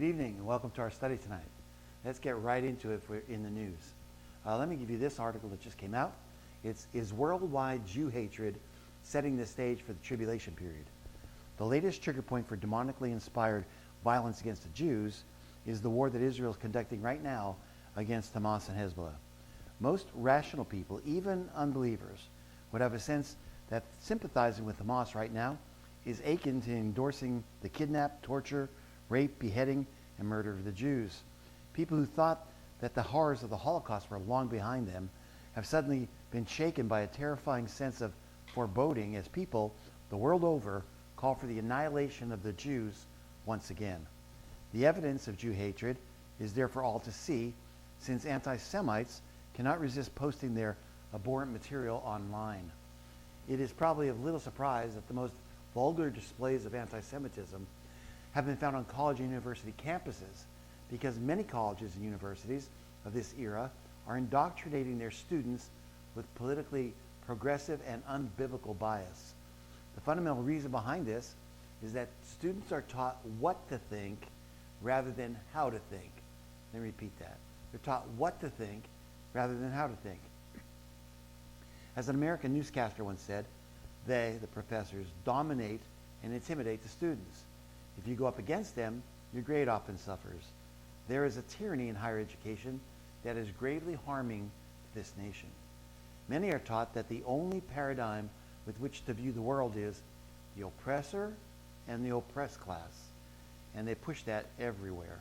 evening and welcome to our study tonight. Let's get right into it for in the news. Let me give you this article that just came out. Is worldwide Jew hatred setting the stage for the tribulation period? The latest trigger point for demonically inspired violence against the Jews is the war that Israel is conducting right now against Hamas and Hezbollah. Most rational people, even unbelievers, would have a sense that sympathizing with Hamas right now is akin to endorsing the kidnap, torture, rape, beheading, and murder of the Jews. People who thought that the horrors of the Holocaust were long behind them have suddenly been shaken by a terrifying sense of foreboding as people the world over call for the annihilation of the Jews once again. The evidence of Jew hatred is there for all to see, since anti-Semites cannot resist posting their abhorrent material online. It is probably of little surprise that the most vulgar displays of anti-Semitism have been found on college and university campuses, because many colleges and universities of this era are indoctrinating their students with politically progressive and unbiblical bias. The fundamental reason behind this is that students are taught what to think rather than how to think. Let me repeat that. They're taught what to think rather than how to think. As an American newscaster once said, they, the professors, dominate and intimidate the students. If you go up against them, your grade often suffers. There is a tyranny in higher education that is gravely harming this nation. Many are taught that the only paradigm with which to view the world is the oppressor and the oppressed class, and they push that everywhere.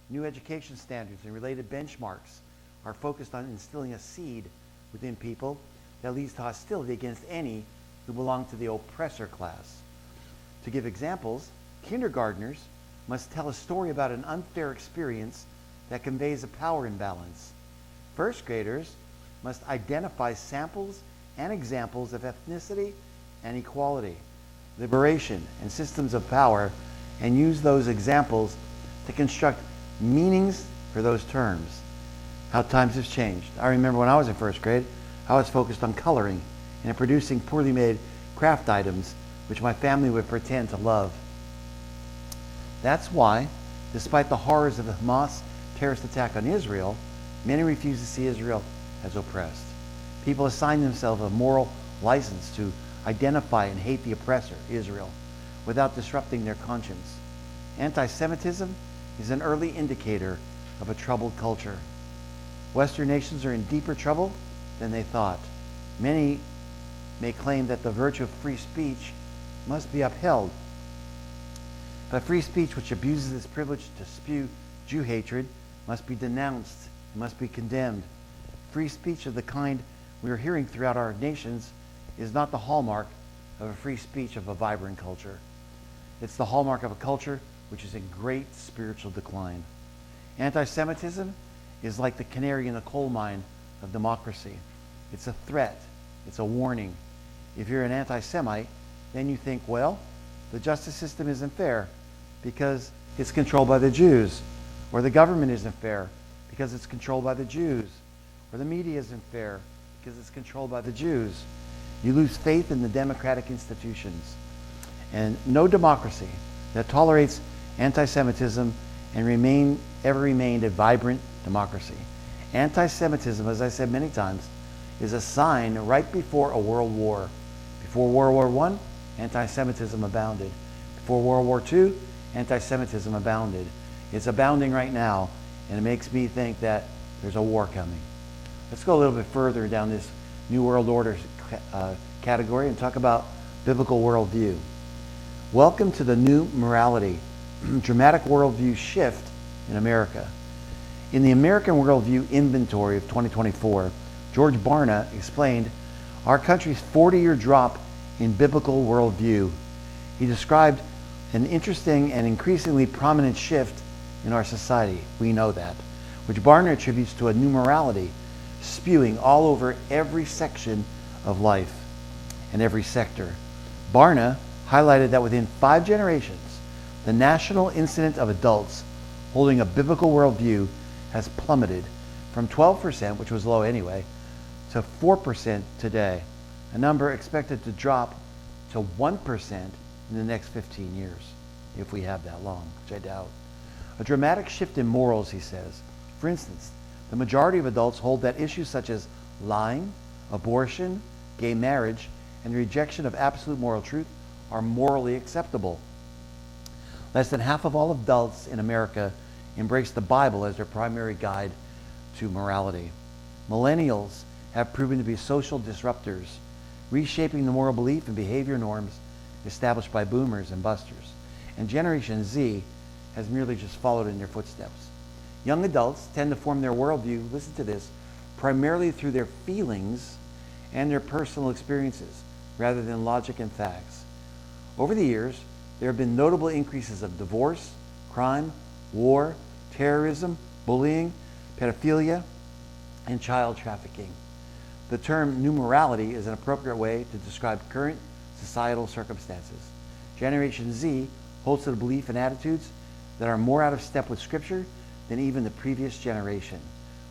New education standards and related benchmarks are focused on instilling a seed within people that leads to hostility against any who belong to the oppressor class. To give examples, kindergartners must tell a story about an unfair experience that conveys a power imbalance. First graders must identify samples and examples of ethnicity and equality, liberation, and systems of power, and use those examples to construct meanings for those terms. How times have changed. I remember when I was in first grade, I was focused on coloring and producing poorly made craft items which my family would pretend to love. That's why, despite the horrors of the Hamas terrorist attack on Israel, many refuse to see Israel as oppressed. People assign themselves a moral license to identify and hate the oppressor, Israel, without disrupting their conscience. Anti-Semitism is an early indicator of a troubled culture. Western nations are in deeper trouble than they thought. Many may claim that the virtue of free speech must be upheld. But free speech which abuses its privilege to spew Jew hatred must be denounced, must be condemned. Free speech of the kind we are hearing throughout our nations is not the hallmark of a free speech of a vibrant culture. It's the hallmark of a culture which is in great spiritual decline. Anti-Semitism is like the canary in the coal mine of democracy. It's a threat. It's a warning. If you're an anti-Semite, then you think, well, the justice system isn't fair because it's controlled by the Jews, or the government isn't fair because it's controlled by the Jews, or the media isn't fair because it's controlled by the Jews. You lose faith in the democratic institutions. And no democracy that tolerates anti-Semitism and ever remained a vibrant democracy. Anti-Semitism, as I said many times, is a sign right before a world war. Before World War I, anti-Semitism abounded. Before World War II, anti-Semitism abounded. It's abounding right now, and it makes me think that there's a war coming. Let's go a little bit further down this New World Order category and talk about biblical worldview. Welcome to the new morality, dramatic worldview shift in America. In the American Worldview Inventory of 2024, George Barna explained our country's 40-year drop in biblical worldview. He described an interesting and increasingly prominent shift in our society, we know that, which Barna attributes to a new morality spewing all over every section of life and every sector. Barna highlighted that within 5 generations, the national incidence of adults holding a biblical worldview has plummeted from 12%, which was low anyway, to 4% today, a number expected to drop to 1% in the next 15 years, if we have that long, which I doubt. A dramatic shift in morals, he says. For instance, the majority of adults hold that issues such as lying, abortion, gay marriage, and the rejection of absolute moral truth are morally acceptable. Less than half of all adults in America embrace the Bible as their primary guide to morality. Millennials have proven to be social disruptors, reshaping the moral belief and behavior norms established by boomers and busters. And Generation Z has merely just followed in their footsteps. Young adults tend to form their worldview, listen to this, primarily through their feelings and their personal experiences, rather than logic and facts. Over the years, there have been notable increases of divorce, crime, war, terrorism, bullying, pedophilia, and child trafficking. The term new morality is an appropriate way to describe current societal circumstances. Generation Z holds to the belief and attitudes that are more out of step with Scripture than even the previous generation.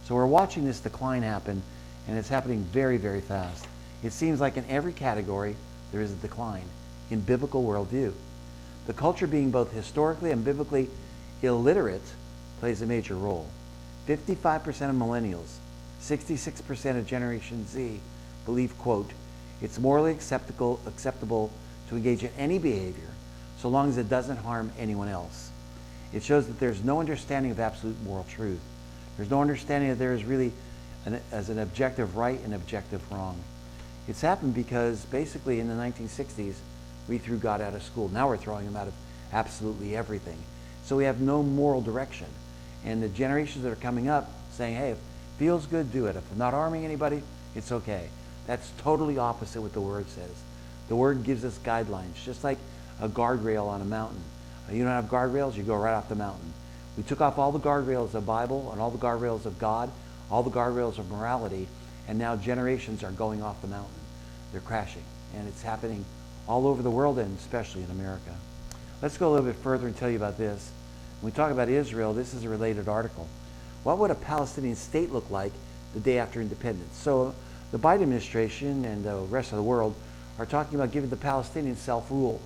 So we're watching this decline happen, and it's happening very, very fast. It seems like in every category there is a decline in biblical worldview. The culture being both historically and biblically illiterate plays a major role. 55% of millennials, 66% of Generation Z believe, quote, it's morally acceptable to engage in any behavior so long as it doesn't harm anyone else. It shows that there's no understanding of absolute moral truth. There's no understanding that there is really an objective right and objective wrong. It's happened because basically in the 1960s, we threw God out of school. Now we're throwing him out of absolutely everything. So we have no moral direction. And the generations that are coming up saying, hey, if it feels good, do it. If I'm not harming anybody, it's okay. That's totally opposite what the Word says. The Word gives us guidelines, just like a guardrail on a mountain. You don't have guardrails, you go right off the mountain. We took off all the guardrails of the Bible and all the guardrails of God, all the guardrails of morality, and now generations are going off the mountain. They're crashing. And it's happening all over the world and especially in America. Let's go a little bit further and tell you about this. When we talk about Israel, this is a related article. What would a Palestinian state look like the day after independence? So the Biden administration and the rest of the world are talking about giving the Palestinians self-rule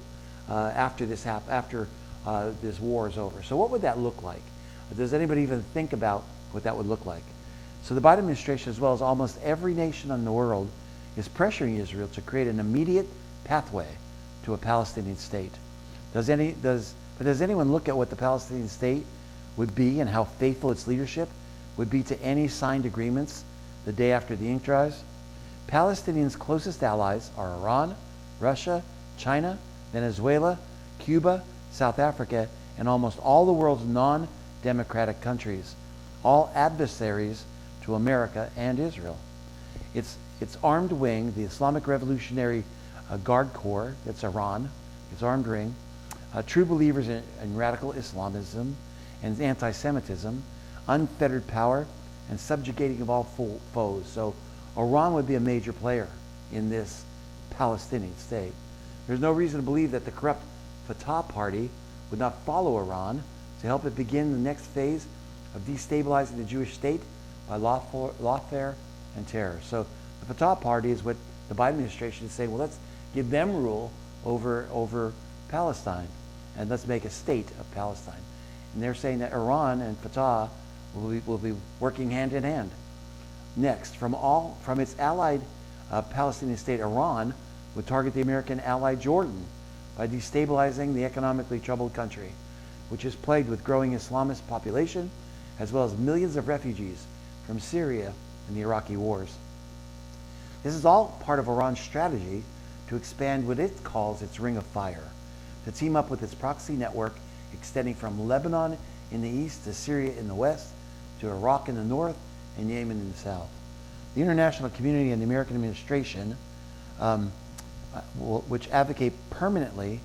after this war is over. So what would that look like? Does anybody even think about what that would look like? So the Biden administration, as well as almost every nation in the world, is pressuring Israel to create an immediate pathway to a Palestinian state. Does anyone look at what the Palestinian state would be and how faithful its leadership would be to any signed agreements the day after the ink dries? Palestinians' closest allies are Iran, Russia, China, Venezuela, Cuba, South Africa, and almost all the world's non-democratic countries, all adversaries to America and Israel. Its armed wing, the Islamic Revolutionary Guard Corps, that's Iran, its armed wing, true believers in radical Islamism and anti-Semitism, unfettered power, and subjugating of all foes. So Iran would be a major player in this Palestinian state. There's no reason to believe that the corrupt Fatah party would not follow Iran to help it begin the next phase of destabilizing the Jewish state by lawfare and terror. So the Fatah party is what the Biden administration is saying, well, let's give them rule over Palestine, and let's make a state of Palestine. And they're saying that Iran and Fatah will be working hand in hand. Next, from its allied Palestinian state, Iran would target the American ally Jordan by destabilizing the economically troubled country, which is plagued with growing Islamist population, as well as millions of refugees from Syria and the Iraqi wars. This is all part of Iran's strategy to expand what it calls its ring of fire, to team up with its proxy network extending from Lebanon in the east to Syria in the west, to Iraq in the north, and Yemen in the south. The international community and the American administration, which advocate permanently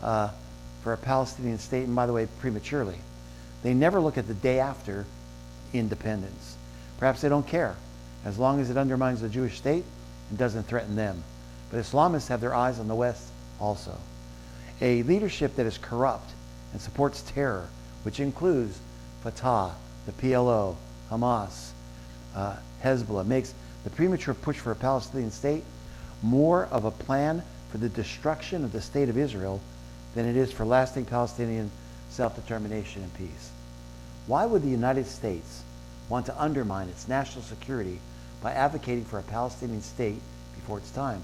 for a Palestinian state, and by the way, prematurely, they never look at the day after independence. Perhaps they don't care, as long as it undermines the Jewish state and doesn't threaten them. But Islamists have their eyes on the West also. A leadership that is corrupt and supports terror, which includes Fatah, the PLO, Hamas, Hezbollah, makes the premature push for a Palestinian state more of a plan for the destruction of the state of Israel than it is for lasting Palestinian self-determination and peace. Why would the United States want to undermine its national security by advocating for a Palestinian state before its time,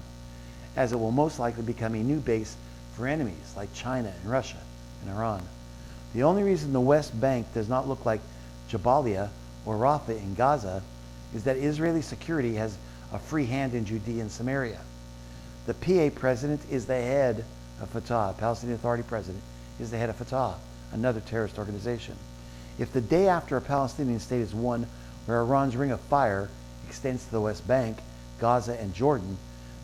as it will most likely become a new base for enemies like China and Russia and Iran? The only reason the West Bank does not look like Jabalia or Rafah in Gaza is that Israeli security has a free hand in Judea and Samaria. The PA president is the head of Fatah. Palestinian Authority president is the head of Fatah, another terrorist organization. If the day after a Palestinian state is won, where Iran's ring of fire extends to the West Bank, Gaza, and Jordan,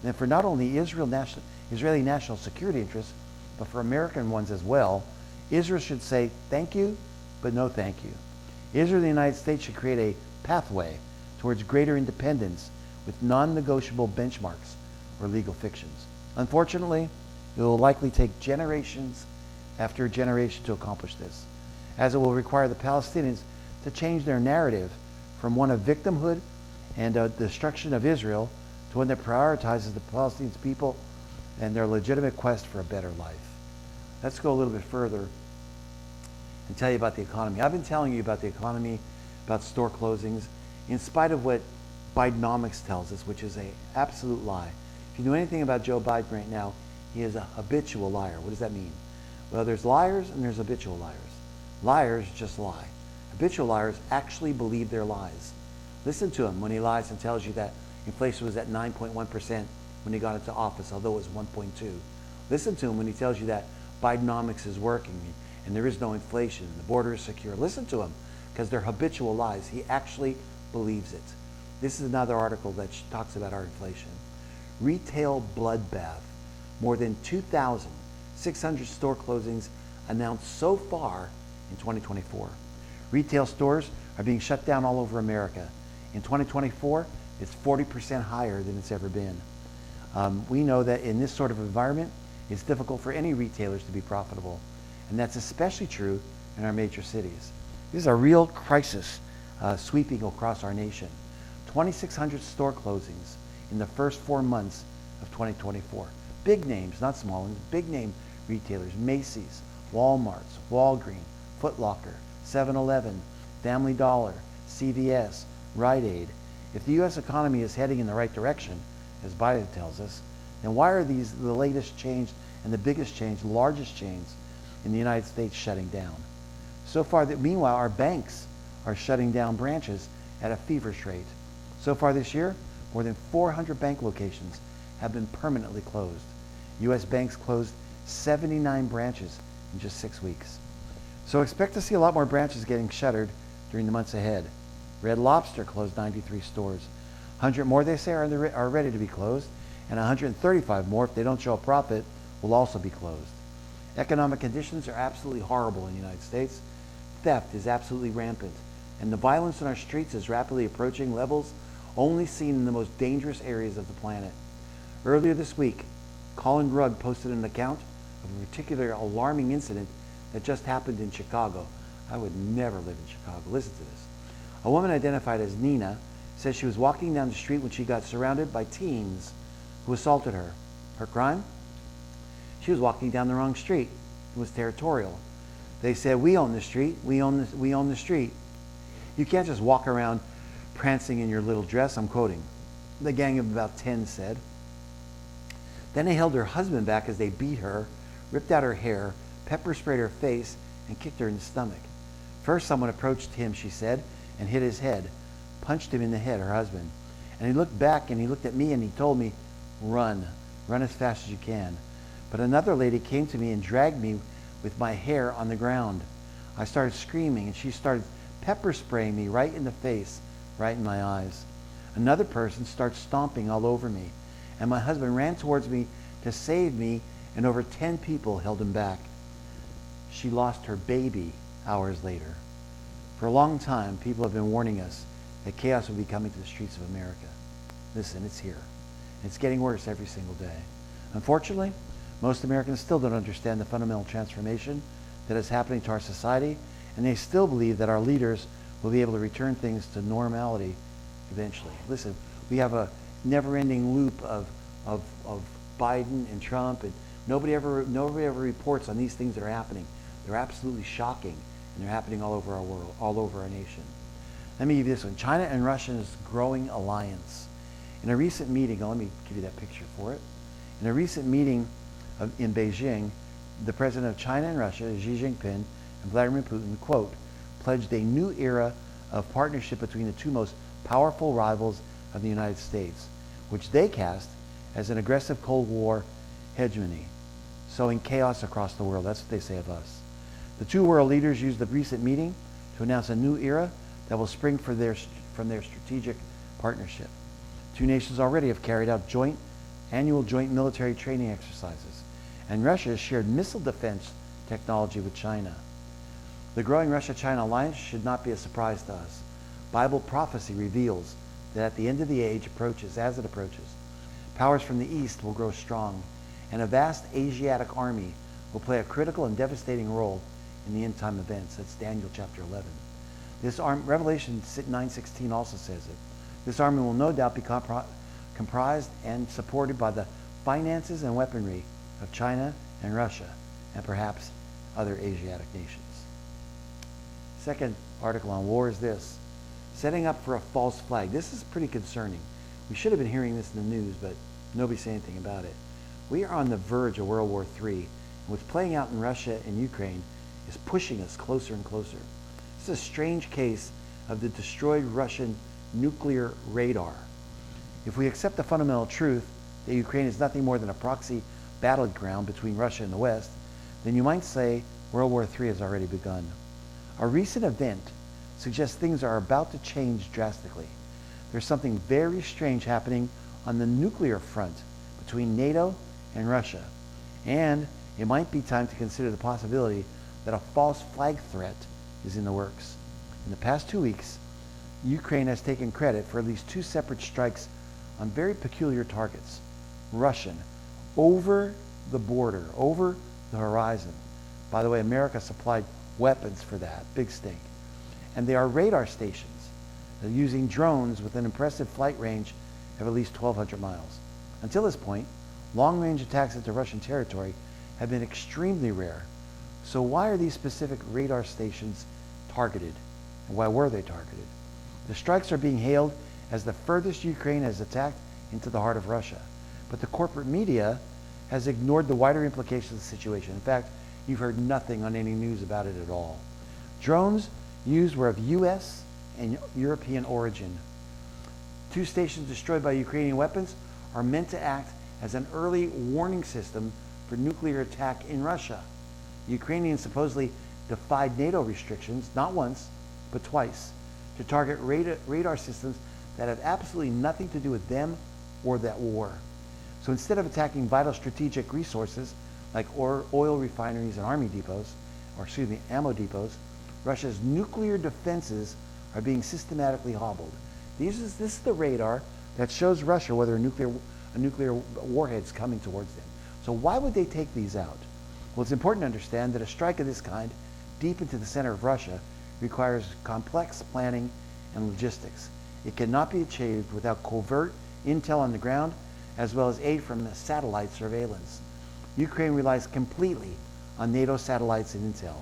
then for not only Israeli national security interests, but for American ones as well, Israel should say thank you, but no thank you. Israel and the United States should create a pathway towards greater independence with non-negotiable benchmarks or legal fictions. Unfortunately, it will likely take generations after generation to accomplish this, as it will require the Palestinians to change their narrative from one of victimhood and destruction of Israel to one that prioritizes the Palestinian people and their legitimate quest for a better life. Let's go a little bit further and tell you about the economy. I've been telling you about the economy, about store closings, in spite of what Bidenomics tells us, which is an absolute lie. If you know anything about Joe Biden right now, he is a habitual liar. What does that mean? Well, there's liars and there's habitual liars. Liars just lie. Habitual liars actually believe their lies. Listen to him when he lies and tells you that inflation was at 9.1% when he got into office, although it was 1.2. Listen to him when he tells you that Bidenomics is working and there is no inflation and the border is secure. Listen to him, because they're habitual lies. He actually believes it. This is another article that talks about our inflation. Retail bloodbath. More than 2,600 store closings announced so far in 2024. Retail stores are being shut down all over America. In 2024, it's 40% higher than it's ever been. We know that in this sort of environment, it's difficult for any retailers to be profitable. And that's especially true in our major cities. This is a real crisis sweeping across our nation. 2,600 store closings in the first 4 months of 2024. Big names, not small ones, big name retailers: Macy's, Walmart's, Walgreens, Foot Locker, 7-Eleven, Family Dollar, CVS, Rite Aid. If the U.S. economy is heading in the right direction, as Biden tells us, then why are these the latest change and the biggest change, largest chains in the United States shutting down? So far, meanwhile, our banks are shutting down branches at a feverish rate. So far this year, more than 400 bank locations have been permanently closed. U.S. banks closed 79 branches in just 6 weeks. So expect to see a lot more branches getting shuttered during the months ahead. Red Lobster closed 93 stores. 100 more, they say, are ready to be closed, and 135 more, if they don't show a profit, will also be closed. Economic conditions are absolutely horrible in the United States. Theft is absolutely rampant, and the violence in our streets is rapidly approaching levels only seen in the most dangerous areas of the planet. Earlier this week, Colin Rugg posted an account of a particular alarming incident that just happened in Chicago. I would never live in Chicago. Listen to this. A woman identified as Nina says she was walking down the street when she got surrounded by teens who assaulted her. Her crime? She was walking down the wrong street. It was territorial. They said, "We own the street. We own the street. You can't just walk around prancing in your little dress," I'm quoting. The gang of about 10 said. Then they held her husband back as they beat her, ripped out her hair, pepper sprayed her face, and kicked her in the stomach. First, someone approached him, she said, and hit his head, punched him in the head, her husband. And he looked back and he looked at me and he told me, run as fast as you can. But another lady came to me and dragged me with my hair on the ground. I started screaming and she started pepper spraying me right in the face, right in my eyes. Another person started stomping all over me, and my husband ran towards me to save me, and over 10 people held him back. She lost her baby hours later. For a long time, people have been warning us that chaos will be coming to the streets of America. Listen, it's here. It's getting worse every single day. Unfortunately, most Americans still don't understand the fundamental transformation that is happening to our society, and they still believe that our leaders will be able to return things to normality eventually. Listen, we have a never-ending loop of Biden and Trump, and nobody ever reports on these things that are happening. They're absolutely shocking, and they're happening all over our world, all over our nation. Let me give you this one. China and Russia's growing alliance. In a recent meeting, let me give you that picture for it. In a recent meeting in Beijing, the president of China and Russia, Xi Jinping, and Vladimir Putin, quote, pledged a new era of partnership between the two most powerful rivals of the United States, which they cast as an aggressive Cold War hegemony, sowing chaos across the world. That's what they say of us. The two world leaders used the recent meeting to announce a new era that will spring from their strategic partnership. Two nations already have carried out annual joint military training exercises, and Russia has shared missile defense technology with China. The growing Russia-China alliance should not be a surprise to us. Bible prophecy reveals that at the end of the age as it approaches, powers from the east will grow strong, and a vast Asiatic army will play a critical and devastating role in the end time events. That's Daniel chapter 11. Revelation 9:16 also says it. This army will no doubt be comprised and supported by the finances and weaponry of China and Russia, and perhaps other Asiatic nations. Second article on war is this: setting up for a false flag. This is pretty concerning. We should have been hearing this in the news, but nobody said anything about it. We are on the verge of World War III, and what's playing out in Russia and Ukraine is pushing us closer and closer. This is a strange case of the destroyed Russian nuclear radar. If we accept the fundamental truth that Ukraine is nothing more than a proxy battleground between Russia and the West, then you might say World War III has already begun. A recent event suggests things are about to change drastically. There's something very strange happening on the nuclear front between NATO and Russia, and it might be time to consider the possibility that a false flag threat is in the works. In the past 2 weeks, Ukraine has taken credit for at least 2 separate strikes on very peculiar targets. Russian, over the border, over the horizon. By the way, America supplied weapons for that, big stink. And they are radar stations. They're using drones with an impressive flight range of at least 1,200 miles. Until this point, long-range attacks into Russian territory have been extremely rare. So why are these specific radar stations targeted? And why were they targeted? The strikes are being hailed as the furthest Ukraine has attacked into the heart of Russia. But the corporate media has ignored the wider implications of the situation. In fact, you've heard nothing on any news about it at all. Drones used were of U.S. and European origin. 2 stations destroyed by Ukrainian weapons are meant to act as an early warning system for nuclear attack in Russia. The Ukrainians supposedly defied NATO restrictions, not once, but twice, to target radar systems that have absolutely nothing to do with them or that war. So instead of attacking vital strategic resources like oil refineries and ammo depots, Russia's nuclear defenses are being systematically hobbled. This is the radar that shows Russia whether a nuclear warhead's coming towards them. So why would they take these out? Well, it's important to understand that a strike of this kind, deep into the center of Russia, requires complex planning and logistics. It cannot be achieved without covert intel on the ground, as well as aid from the satellite surveillance. Ukraine relies completely on NATO satellites and intel.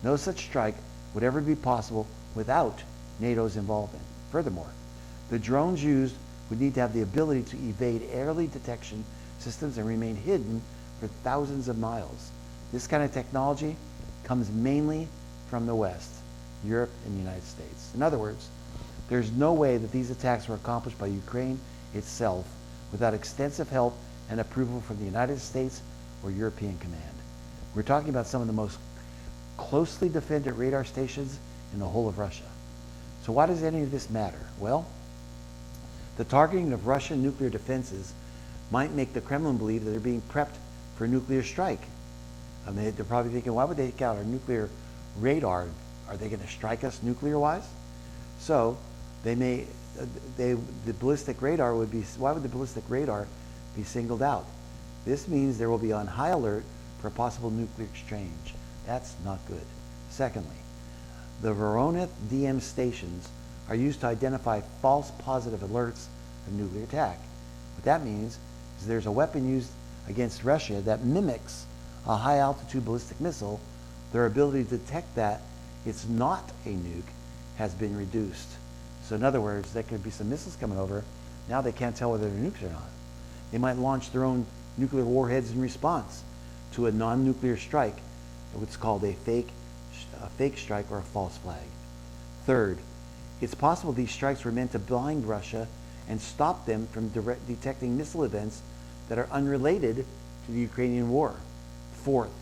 No such strike would ever be possible without NATO's involvement. Furthermore, the drones used would need to have the ability to evade early detection systems and remain hidden for thousands of miles. This kind of technology comes mainly from the West, Europe and the United States. In other words, there's no way that these attacks were accomplished by Ukraine itself without extensive help and approval from the United States or European Command. We're talking about some of the most closely defended radar stations in the whole of Russia. So why does any of this matter? Well, the targeting of Russian nuclear defenses might make the Kremlin believe that they're being prepped for a nuclear strike. They're probably thinking, why would they take out our nuclear radar? Are they going to strike us nuclear-wise? So the ballistic radar would be, why would the ballistic radar be singled out? This means there will be on high alert for a possible nuclear exchange. That's not good. Secondly, the Voronezh DM stations are used to identify false positive alerts of nuclear attack. What that means is there's a weapon used against Russia that mimics a high altitude ballistic missile. Their ability to detect that it's not a nuke has been reduced. So in other words, there could be some missiles coming over. Now they can't tell whether they're nukes or not. They might launch their own nuclear warheads in response to a non-nuclear strike, what's called a fake strike or a false flag. Third, it's possible these strikes were meant to blind Russia and stop them from detecting missile events that are unrelated to the Ukrainian war. Fourth,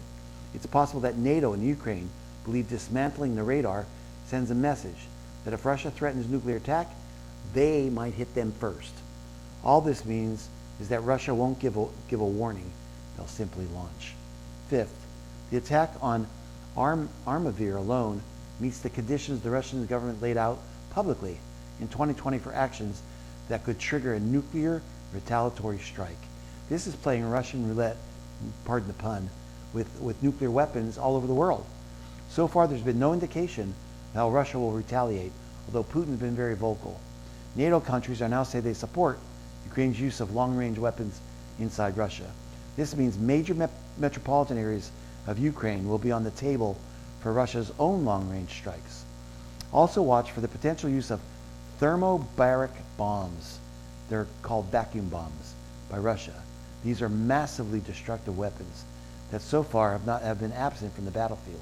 it's possible that NATO and Ukraine believe dismantling the radar sends a message that if Russia threatens nuclear attack, they might hit them first. All this means is that Russia won't give a warning. They'll simply launch. Fifth, the attack on Armavir alone meets the conditions the Russian government laid out publicly in 2020 for actions that could trigger a nuclear retaliatory strike. This is playing Russian roulette, pardon the pun, with nuclear weapons all over the world. So far, there's been no indication how Russia will retaliate, although Putin's been very vocal. NATO countries are now saying they support Ukraine's use of long-range weapons inside Russia. This means major metropolitan areas of Ukraine will be on the table for Russia's own long-range strikes. Also watch for the potential use of thermobaric bombs. They're called vacuum bombs by Russia. These are massively destructive weapons that so far have been absent from the battlefield.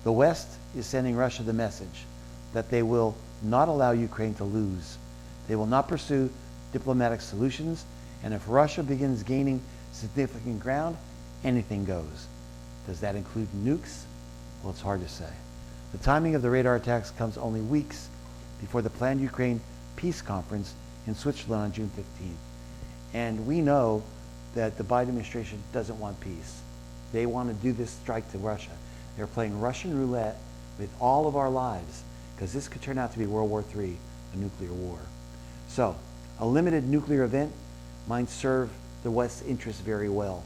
The West is sending Russia the message that they will not allow Ukraine to lose. They will not pursue diplomatic solutions, and if Russia begins gaining significant ground, anything goes. Does that include nukes? Well, it's hard to say. The timing of the radar attacks comes only weeks before the planned Ukraine peace conference in Switzerland on June 15th. And we know that the Biden administration doesn't want peace. They want to do this strike to Russia. They're playing Russian roulette with all of our lives, because this could turn out to be World War III, a nuclear war. So, a limited nuclear event might serve the West's interests very well.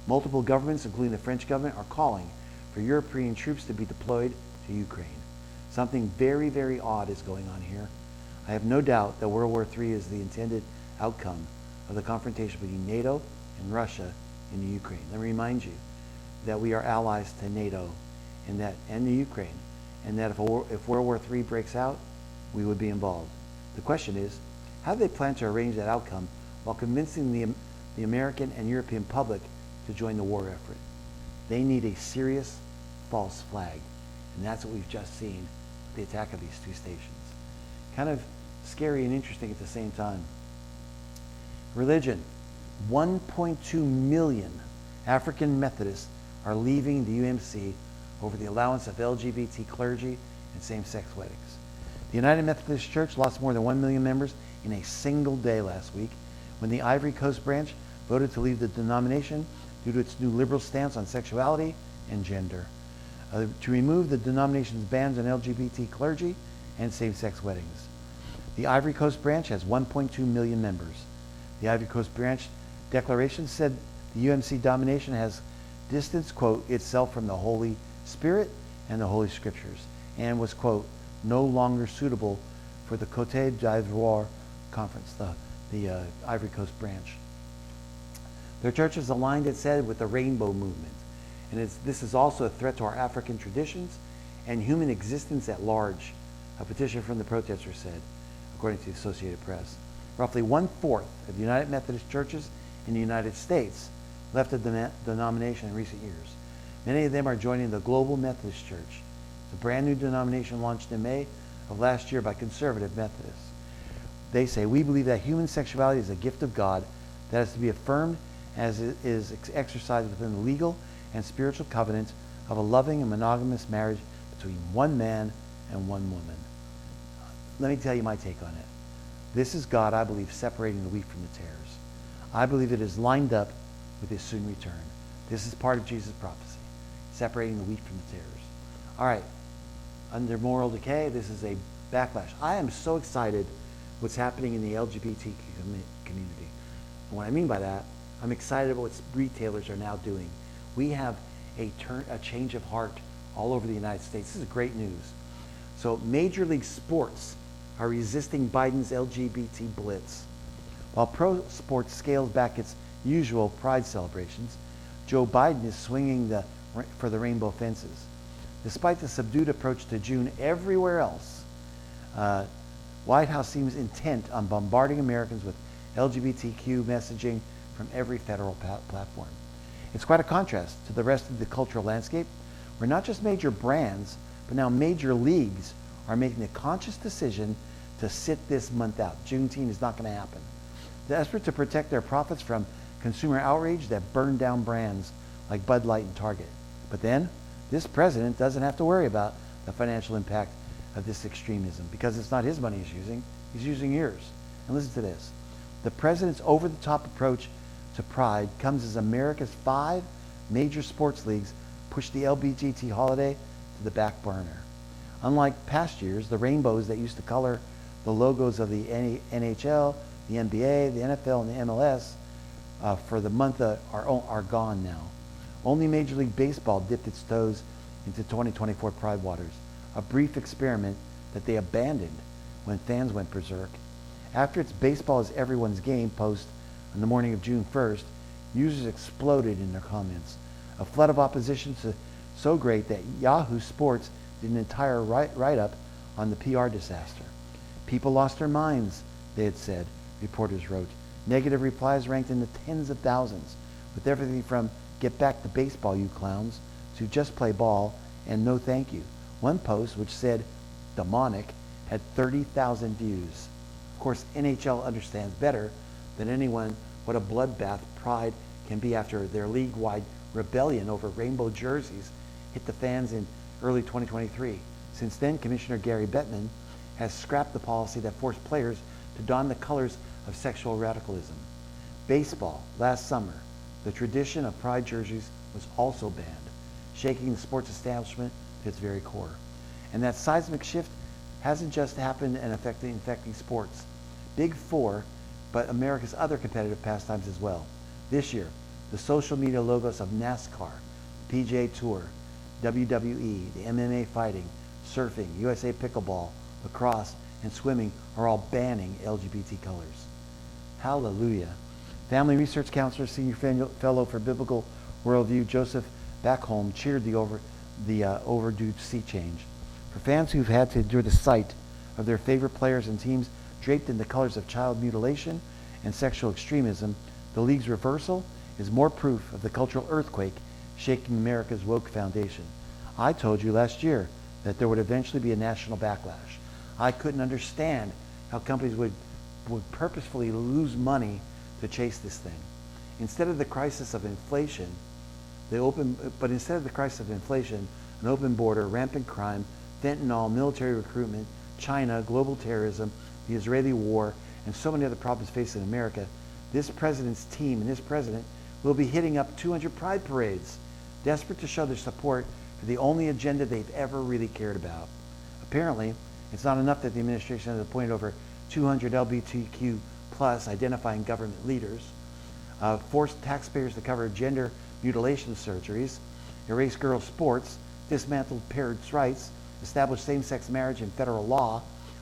Multiple governments, including the French government, are calling for European troops to be deployed to Ukraine. Something very, very odd is going on here. I have no doubt that World War III is the intended outcome of the confrontation between NATO and Russia in the Ukraine. Let me remind you that we are allies to NATO and the Ukraine, and that if World War III breaks out, we would be involved. The question is, how do they plan to arrange that outcome while convincing the American and European public to join the war effort? They need a serious false flag, and that's what we've just seen with the attack of these two stations. Kind of scary and interesting at the same time. Religion. 1.2 million African Methodists are leaving the UMC over the allowance of LGBT clergy and same-sex weddings. The United Methodist Church lost more than 1 million members in a single day last week when the Ivory Coast branch voted to leave the denomination due to its new liberal stance on sexuality and gender, to remove the denomination's bans on LGBT clergy and same-sex weddings. The Ivory Coast branch has 1.2 million members. The Ivory Coast branch declaration said the UMC domination has distanced, quote, itself from the Holy Spirit and the Holy Scriptures, and was, quote, no longer suitable for the Côte d'Ivoire Conference, the Ivory Coast branch. Their church is aligned, it said, with the Rainbow Movement, and this is also a threat to our African traditions and human existence at large, a petition from the protesters said, according to the Associated Press. Roughly 1/4 of the United Methodist churches in the United States left the denomination in recent years. Many of them are joining the Global Methodist Church, the brand new denomination launched in May of last year by conservative Methodists. They say, we believe that human sexuality is a gift of God that is to be affirmed as it is exercised within the legal and spiritual covenant of a loving and monogamous marriage between one man and one woman. Let me tell you my take on it. This is God, I believe, separating the wheat from the tares. I believe it is lined up with his soon return. This is part of Jesus' prophecy, separating the wheat from the tares. All right, under moral decay, this is a backlash. I am so excited what's happening in the LGBT community. And what I mean by that, I'm excited about what retailers are now doing. We have a change of heart all over the United States. This is great news. So Major League Sports are resisting Biden's LGBT blitz. While pro sports scales back its usual pride celebrations, Joe Biden is swinging for the rainbow fences. Despite the subdued approach to June everywhere else, White House seems intent on bombarding Americans with LGBTQ messaging from every federal platform. It's quite a contrast to the rest of the cultural landscape, where not just major brands, but now major leagues are making a conscious decision to sit this month out. Juneteenth is not going to happen. Desperate to protect their profits from consumer outrage that burned down brands like Bud Light and Target. But then, this president doesn't have to worry about the financial impact of this extremism because it's not his money he's using yours. And listen to this. The president's over-the-top approach to pride comes as America's 5 major sports leagues push the LGBT holiday to the back burner. Unlike past years, the rainbows that used to color the logos of the NHL, the NBA, the NFL, and the MLS for the month are gone now. Only Major League Baseball dipped its toes into 2024 Pride waters, a brief experiment that they abandoned when fans went berserk. After its baseball is everyone's game post on the morning of June 1st, users exploded in their comments. A flood of opposition so great that Yahoo Sports did an entire write-up on the PR disaster. People lost their minds, they had said, reporters wrote. Negative replies ranked in the tens of thousands, with everything from "get back to baseball, you clowns," to "just play ball" and "no thank you." One post, which said "demonic," had 30,000 views. Of course, NHL understands better than anyone what a bloodbath Pride can be after their league-wide rebellion over rainbow jerseys hit the fans in early 2023. Since then, Commissioner Gary Bettman has scrapped the policy that forced players to don the colors of sexual radicalism. Baseball, last summer, the tradition of pride jerseys was also banned, shaking the sports establishment to its very core. And that seismic shift hasn't just happened and infecting sports. Big Four, but America's other competitive pastimes as well. This year, the social media logos of NASCAR, PGA Tour, WWE, the MMA fighting, surfing, USA Pickleball, lacrosse, and swimming are all banning LGBT colors. Hallelujah. Family research counselor, senior fellow for biblical worldview, Joseph Backholm, cheered the overdue sea change. For fans who've had to endure the sight of their favorite players and teams draped in the colors of child mutilation and sexual extremism, the league's reversal is more proof of the cultural earthquake shaking America's woke foundation. I told you last year that there would eventually be a national backlash. I couldn't understand how companies would purposefully lose money to chase this thing. Instead of the crisis of inflation, an open border, rampant crime, fentanyl, military recruitment, China, global terrorism, the Israeli war, and so many other problems facing America, this president's team and this president will be hitting up 200 pride parades, desperate to show their support for the only agenda they've ever really cared about. Apparently, it's not enough that the administration has appointed over 200 LGBTQ plus identifying government leaders, forced taxpayers to cover gender mutilation surgeries, erased girls' sports, dismantled parents' rights, established same-sex marriage in federal law,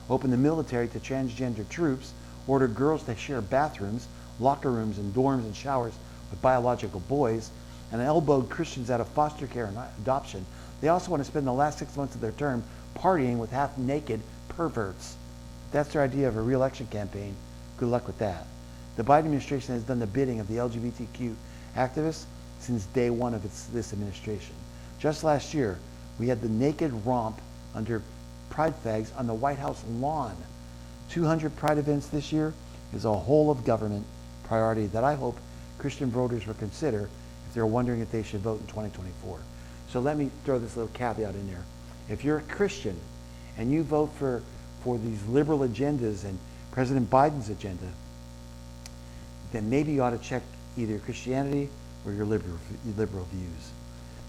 opened the military to transgender troops, ordered girls to share bathrooms, locker rooms, and dorms and showers with biological boys, and elbowed Christians out of foster care and adoption. They also want to spend the last 6 months of their term partying with half-naked perverts. That's their idea of a re-election campaign. Good luck with that. The Biden administration has done the bidding of the LGBTQ activists since day one of this administration. Just last year, we had the naked romp under pride flags on the White House lawn. 200 pride events this year is a whole of government priority that I hope Christian voters will consider if they're wondering if they should vote in 2024. So let me throw this little caveat in there. If you're a Christian and you vote for these liberal agendas and President Biden's agenda, then maybe you ought to check either your Christianity or your liberal views.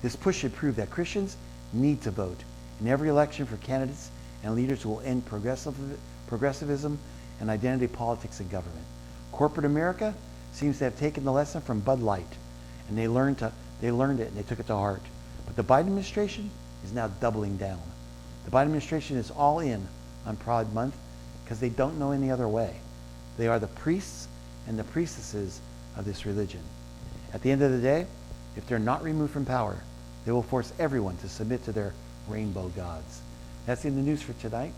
This push should prove that Christians need to vote in every election for candidates and leaders who will end progressivism and identity politics in government. Corporate America seems to have taken the lesson from Bud Light, and they learned it and they took it to heart. But the Biden administration is now doubling down. The Biden administration is all in on Pride Month because they don't know any other way. They are the priests and the priestesses of this religion. At the end of the day, if they're not removed from power, they will force everyone to submit to their rainbow gods. That's in the news for tonight.